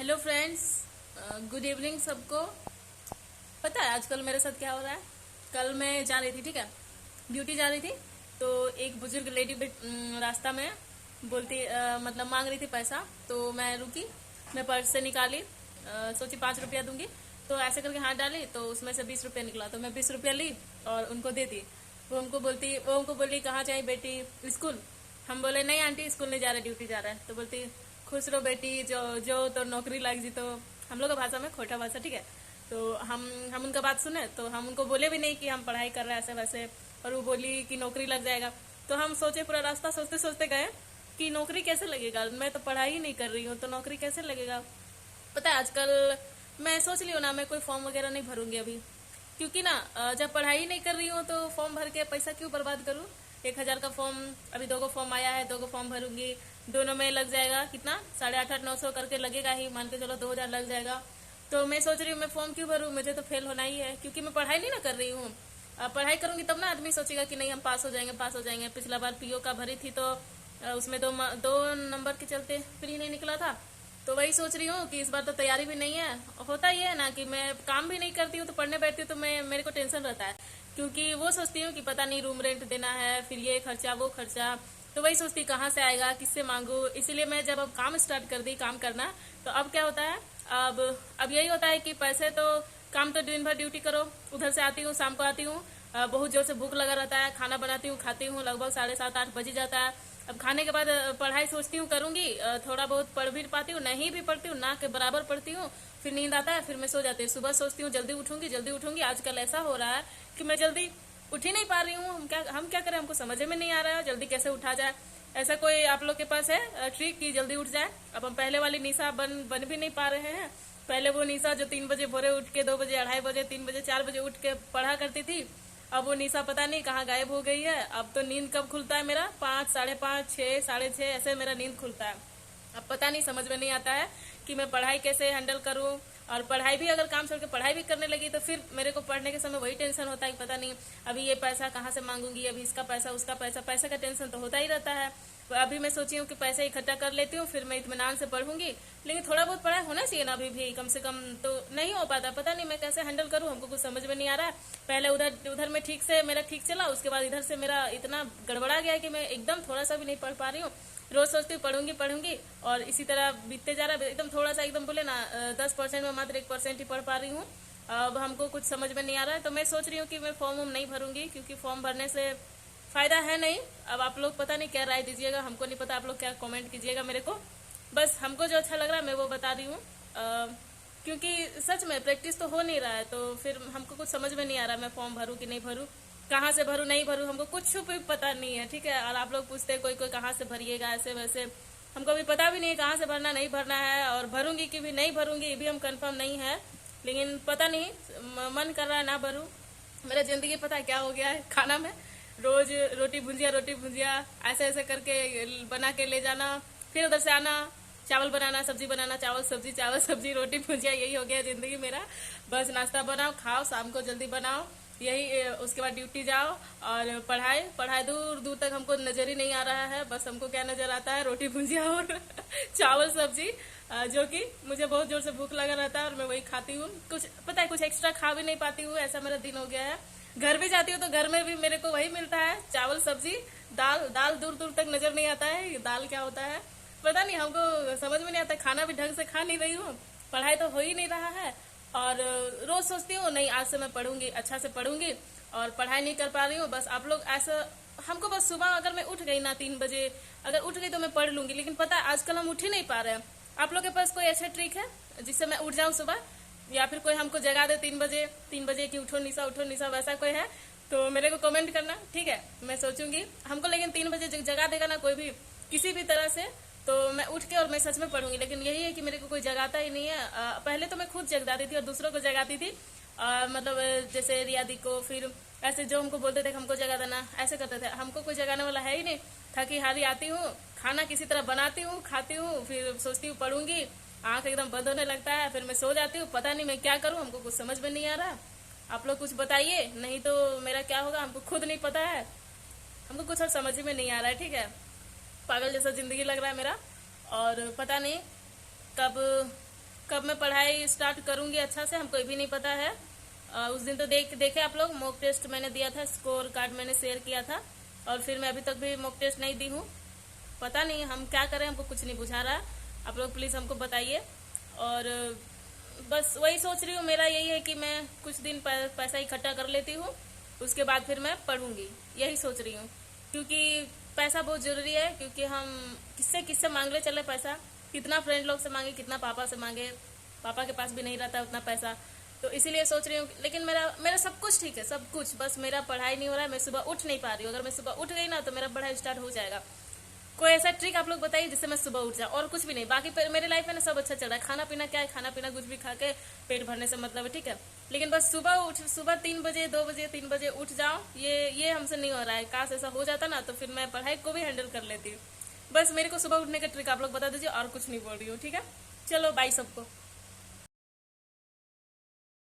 Hello friends, good evening सबको। पता है आजकल मेरे साथ क्या हो रहा है। कल मैं जा रही थी, ठीक है, ड्यूटी जा रही थी। तो एक बुजुर्ग लेडी रास्ता में बोलती मतलब मांग रही थी पैसा। तो मैं रुकी, मैं पर्स से निकाली, सोची 5 रुपया दूंगी। तो ऐसे करके हाथ डाली तो उसमें से 20 रुपया निकला। तो मैं 20 रुपया ली और उनको दे दी। वो हमको बोली कहाँ जाए बेटी, स्कूल। हम बोले नहीं आंटी, स्कूल नहीं जा रहे, ड्यूटी जा रहा है। तो बोलती खुश रहो बेटी, जो जो तो नौकरी लग जी। तो हम लोग का भाषा में खोटा भाषा, ठीक है। तो हम उनका बात सुने, तो हम उनको बोले भी नहीं कि हम पढ़ाई कर रहे हैं ऐसे वैसे। और वो बोली कि नौकरी लग जाएगा। तो हम सोचे, पूरा रास्ता सोचते सोचते गए कि नौकरी कैसे लगेगा, मैं तो पढ़ाई ही नहीं कर रही हूँ तो नौकरी कैसे लगेगा। पता है आजकल मैं सोच रही हूँ ना, मैं कोई फॉर्म वगैरह नहीं भरूंगी अभी। क्योंकि ना जब पढ़ाई नहीं कर रही हूँ तो फॉर्म भर के पैसा क्यों बर्बाद करूँ। 1,000 का फॉर्म, अभी 2 फॉर्म आया है, 2 फॉर्म भरूंगी। दोनों में लग जाएगा कितना, 8,500-900 करके लगेगा ही, मान के चलो 2,000 लग जाएगा। तो मैं सोच रही हूँ मैं फॉर्म क्यों भरूँ, मुझे तो फेल होना ही है। क्योंकि मैं पढ़ाई नहीं ना कर रही हूँ। पढ़ाई करूंगी तब ना आदमी सोचेगा कि नहीं हम पास हो जाएंगे, पास हो जाएंगे। पिछला बार पीओ का भरी थी तो उसमें दो नंबर के चलते फ्री नहीं निकला था। तो वही सोच रही हूँ कि इस बार तो तैयारी भी नहीं है। होता ही है ना कि मैं काम भी नहीं करती हूँ तो पढ़ने बैठती हूँ तो मेरे को टेंशन रहता है। क्योंकि वो सोचती हूँ कि पता नहीं रूम रेंट देना है, फिर ये खर्चा वो खर्चा। तो वही सोचती कहाँ से आएगा, किससे मांगू। इसीलिए मैं जब अब काम स्टार्ट कर दी काम करना, तो अब क्या होता है, अब अब यही होता है कि पैसे तो, काम तो दिन भर ड्यूटी करो, उधर से आती हूँ शाम को आती हूँ, बहुत जोर से भूख लगा रहता है, खाना बनाती हूँ खाती हूँ, लगभग 7:30-8 बज जाता है। अब खाने के बाद पढ़ाई सोचती हूँ करूंगी, थोड़ा बहुत पढ़ भी पाती हूँ, नहीं भी पढ़ती हूँ, ना के बराबर पढ़ती हूँ। फिर नींद आता है, फिर मैं सो जाती हूँ। सुबह सोचती हूँ जल्दी उठूंगी जल्दी उठूंगी। आजकल ऐसा हो रहा है कि मैं जल्दी उठ ही नहीं पा रही हूँ। हम क्या करें, हमको समझ में नहीं आ रहा है जल्दी कैसे उठा जाए। ऐसा कोई आप लोग के पास है ट्रिक कि जल्दी उठ जाए। अब हम पहले वाली निशा बन भी नहीं पा रहे हैं। पहले वो निशा जो 3 बजे भोरे उठ के 2 बजे 2:30 बजे 3 बजे 4 बजे उठ के पढ़ा करती थी, अब वो निशा पता नहीं कहाँ गायब हो गई है। अब तो नींद कब खुलता है मेरा, 5, 5:30, 6, 6:30 ऐसे मेरा नींद खुलता है। अब पता नहीं, समझ में नहीं आता है कि मैं पढ़ाई कैसे हैंडल करूं। और पढ़ाई भी, अगर काम छोड़ के पढ़ाई भी करने लगी तो फिर मेरे को पढ़ने के समय वही टेंशन होता है कि पता नहीं अभी ये पैसा कहाँ से मांगूंगी, अभी इसका पैसा उसका पैसा, पैसे का टेंशन तो होता ही रहता है। तो अभी मैं सोची हूँ कि पैसे इकट्ठा कर लेती हूँ, फिर मैं इत्मीनान से पढ़ूंगी। लेकिन थोड़ा बहुत पढ़ाई होना चाहिए ना अभी भी, कम से कम। तो नहीं हो पाता, पता नहीं मैं कैसे हैंडल करूँ, हमको कुछ समझ में नहीं आ रहा है। पहले उधर उधर में ठीक से मेरा ठीक चला, उसके बाद इधर से मेरा इतना गड़बड़ा गया है कि मैं एकदम थोड़ा सा भी नहीं पढ़ पा रही हूँ। रोज सोचती हूँ पढ़ूंगी पढ़ूंगी और इसी तरह बीतते जा रहा है। एकदम थोड़ा सा, एकदम बोले ना 10% में मात्र 1% ही पढ़ पा रही हूँ। अब हमको कुछ समझ में नहीं आ रहा है। तो मैं सोच रही हूँ कि मैं फॉर्म नहीं भरूंगी, क्योंकि फॉर्म भरने से फायदा है नहीं। अब आप लोग पता नहीं क्या राय दीजिएगा, हमको नहीं पता, आप लोग क्या कमेंट कीजिएगा मेरे को। बस हमको जो अच्छा लग रहा है मैं वो बता रही हूँ। क्योंकि सच में प्रैक्टिस तो हो नहीं रहा है, तो फिर हमको कुछ समझ में नहीं आ रहा मैं फॉर्म भरूँ कि नहीं भरूँ, कहाँ से भरूँ नहीं भरूँ, हमको कुछ भी पता नहीं है, ठीक है। और आप लोग पूछते हैं कोई कोई कहाँ से भरिएगा ऐसे वैसे, हमको भी पता भी नहीं है कहाँ से भरना नहीं भरना है। और भरूंगी कि भी नहीं भरूंगी ये भी हम कंफर्म नहीं है। लेकिन पता नहीं, मन कर रहा है ना भरूं। मेरा जिंदगी पता है क्या हो गया है, खाना में रोज रोटी भुंजिया ऐसे ऐसे करके बना के ले जाना, फिर उधर से आना, चावल बनाना सब्जी बनाना, चावल सब्जी रोटी भुंजिया, यही हो गया जिंदगी मेरा। बस नाश्ता बनाओ खाओ, शाम को जल्दी बनाओ, यही। उसके बाद ड्यूटी जाओ और पढ़ाई पढ़ाई दूर दूर तक हमको नजर ही नहीं आ रहा है। बस हमको क्या नजर आता है, रोटी भुंजिया और चावल सब्जी, जो कि मुझे बहुत जोर से भूख लगा रहता है और मैं वही खाती हूँ। कुछ पता है, कुछ एक्स्ट्रा खा भी नहीं पाती हूँ, ऐसा मेरा दिन हो गया है। घर भी जाती हूँ तो घर में भी मेरे को वही मिलता है, चावल सब्जी दाल। दाल दूर दूर तक नजर नहीं आता है, दाल क्या होता है पता नहीं, हमको समझ में नहीं आता। खाना भी ढंग से खा नहीं रही हूँ, पढ़ाई तो हो ही नहीं रहा है। और रोज सोचती हूँ नहीं आज से मैं पढ़ूंगी, अच्छा से पढ़ूंगी, और पढ़ाई नहीं कर पा रही हूँ। बस आप लोग ऐसा, हमको बस सुबह अगर मैं उठ गई ना 3 बजे, अगर उठ गई तो मैं पढ़ लूंगी। लेकिन पता है आजकल हम उठ ही नहीं पा रहे हैं। आप लोग के पास कोई ऐसा ट्रिक है जिससे मैं उठ जाऊं सुबह, या फिर कोई हमको जगा दे 3 बजे कि उठो निशा, वैसा कोई है तो मेरे को कमेंट करना, ठीक है। मैं सोचूंगी हमको, लेकिन 3 बजे जगा देगा ना कोई भी किसी भी तरह से, तो मैं उठ के और मैं सच में पढ़ूंगी। लेकिन यही है कि मेरे को कोई जगाता ही नहीं है। पहले तो मैं खुद जगाती थी और दूसरों को जगाती थी, मतलब जैसे रियादी को, फिर ऐसे जो हमको बोलते थे कि हमको जगा देना, ऐसे करते थे। हमको कोई जगाने वाला है ही नहीं। थकी हारी आती हूँ, खाना किसी तरह बनाती हूँ, खाती हूँ, फिर सोचती हूँ पढ़ूंगी, आंख एकदम बंद होने लगता है, फिर मैं सो जाती हूँ। पता नहीं मैं क्या करूँ, हमको कुछ समझ में नहीं आ रहा। आप लोग कुछ बताइए, नहीं तो मेरा क्या होगा हमको खुद नहीं पता है, हमको कुछ और समझ में नहीं आ रहा है, ठीक है। पागल जैसा जिंदगी लग रहा है मेरा। और पता नहीं कब कब मैं पढ़ाई स्टार्ट करूंगी अच्छा से हमको भी नहीं पता है। उस दिन तो देखे आप लोग, मॉक टेस्ट मैंने दिया था, स्कोर कार्ड मैंने शेयर किया था, और फिर मैं अभी तक भी मॉक टेस्ट नहीं दी हूँ। पता नहीं हम क्या करें, हमको कुछ नहीं बुझा रहा है। आप लोग प्लीज़ हमको बताइए। और बस वही सोच रही हूँ, मेरा यही है कि मैं कुछ दिन पैसा इकट्ठा कर लेती हूँ, उसके बाद फिर मैं पढ़ूंगी, यही सोच रही हूँ। क्योंकि पैसा बहुत ज़रूरी है, क्योंकि हम किससे किससे मांग ले चले पैसा, कितना फ्रेंड लोग से मांगे, कितना पापा से मांगे, पापा के पास भी नहीं रहता उतना पैसा। तो इसीलिए सोच रही हूँ। लेकिन मेरा मेरा सब कुछ ठीक है, सब कुछ, बस मेरा पढ़ाई नहीं हो रहा है। मैं सुबह उठ नहीं पा रही हूँ। अगर मैं सुबह उठ गई ना तो मेरा पढ़ाई स्टार्ट हो जाएगा। कोई ऐसा ट्रिक आप लोग बताइए जिससे मैं सुबह उठ जाऊँ, और कुछ भी नहीं। बाकी मेरे लाइफ में ना सब अच्छा चल रहा है। खाना पीना क्या है, खाना पीना कुछ भी खा के पेट भरने से मतलब है, ठीक है। लेकिन बस सुबह 3 बजे 2 बजे 3 बजे उठ जाओ, ये हमसे नहीं हो रहा है। काश ऐसा हो जाता ना तो फिर मैं पढ़ाई को भी हैंडल कर लेती हूँ। बस मेरे को सुबह उठने का ट्रिक आप लोग बता दीजिए, और कुछ नहीं बोल रही हूँ, ठीक है। चलो बाय सबको।